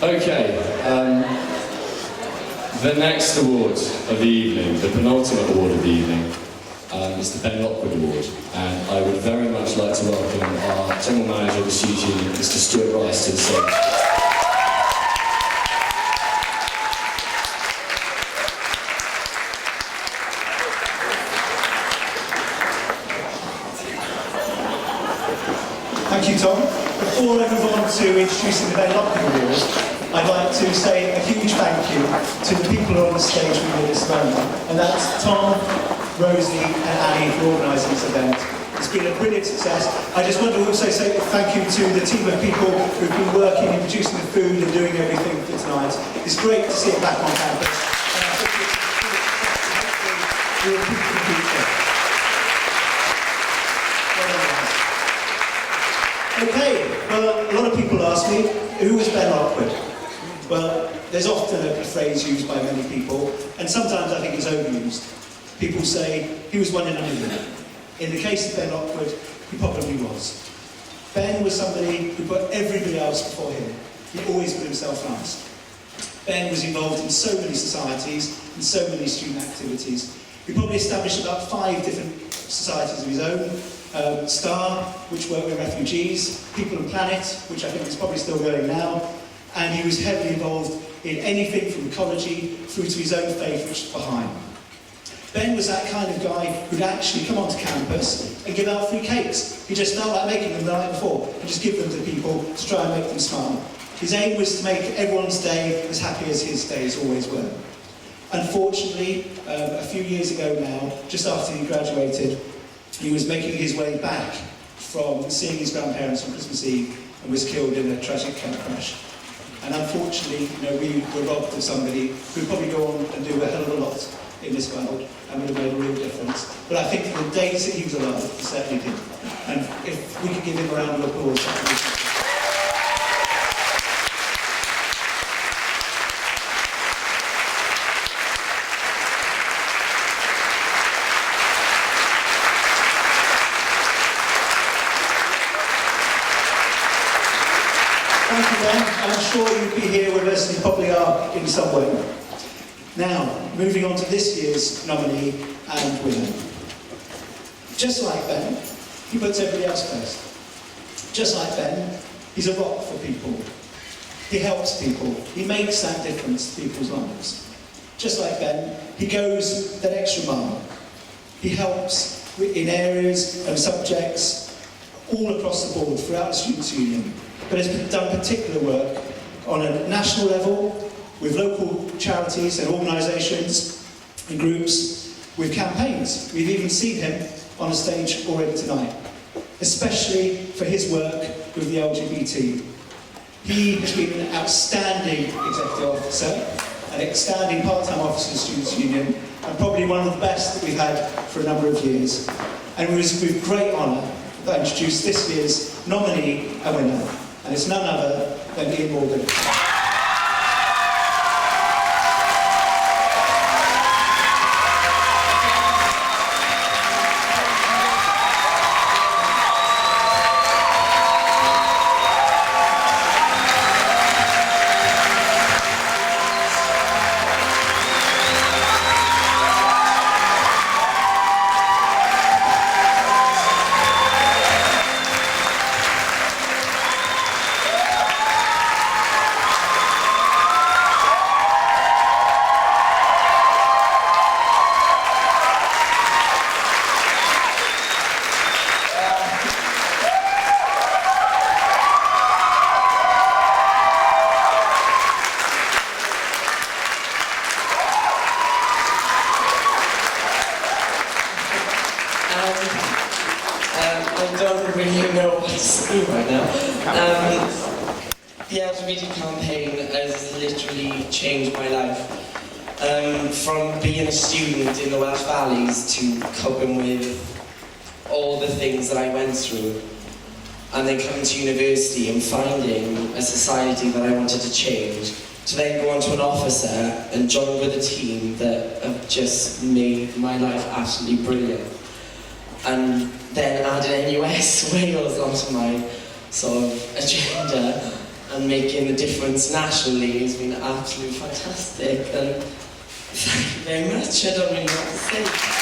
Okay, the next award of the evening, the penultimate award of the evening, is the Ben Lockwood Award, and I would very much like to welcome our General Manager of the Students' Union, Mr. Stuart Rice, to the stage. Thank you, Tom. Before I move on to introducing the Ben Lockwood Award, I'd like to say a huge thank you to the people who are on the stage with me this moment, and that's Tom, Rosie and Annie for organising this event. It's been a brilliant success. I just want to also say thank you to the team of people who've been working and producing the food and doing everything for tonight. It's great to see it back on campus. And I think it's repeat the future. Okay, well, a lot of people ask me, who was Ben Lockwood? Well, there's often a phrase used by many people, and sometimes I think it's overused. People say, he was one in a million. In the case of Ben Lockwood, he probably was. Ben was somebody who put everybody else before him. He always put himself last. Ben was involved in so many societies and so many student activities. He probably established about 5 different societies of his own. STAR, which worked with refugees, People and Planet, which I think is probably still going now, and he was heavily involved in anything from ecology through to his own faith, which is Baha'i. Ben was that kind of guy who'd actually come onto campus and give out free cakes. He just felt like making them the night before and just give them to people to try and make them smile. His aim was to make everyone's day as happy as his days always were. Unfortunately, a few years ago now, just after he graduated, he was making his way back from seeing his grandparents on Christmas Eve and was killed in a tragic car crash. And unfortunately, we were robbed of somebody who would probably go on and do a hell of a lot in this world and would have made a real difference. But I think for the days that he was alive, he certainly did. And if we could give him a round of applause. Thank you, Ben. I'm sure you'd be here with us, and you probably are in some way. Now, moving on to this year's nominee and winner. Just like Ben, he puts everybody else first. Just like Ben, he's a rock for people. He helps people. He makes that difference to people's lives. Just like Ben, he goes that extra mile. He helps in areas and subjects all across the board throughout the Students' Union, but has done particular work on a national level with local charities and organisations and groups, with campaigns. We've even seen him on a stage already tonight, especially for his work with the LGBT. He has been an outstanding executive officer, an outstanding part-time officer of the Students' Union, and probably one of the best that we've had for a number of years. And it was with great honour that I introduced this year's nominee and winner, and it's none other than Ian Morgan. I don't really know what to say right now. The LGBT campaign has literally changed my life. From being a student in the Welsh Valleys to coping with all the things that I went through, and then coming to university and finding a society that I wanted to change, to then go on to an officer and join with a team that have just made my life absolutely brilliant. And then adding NUS Wales onto my sort of agenda and making a difference nationally has been absolutely fantastic. And thank you very much. I don't really know what to say.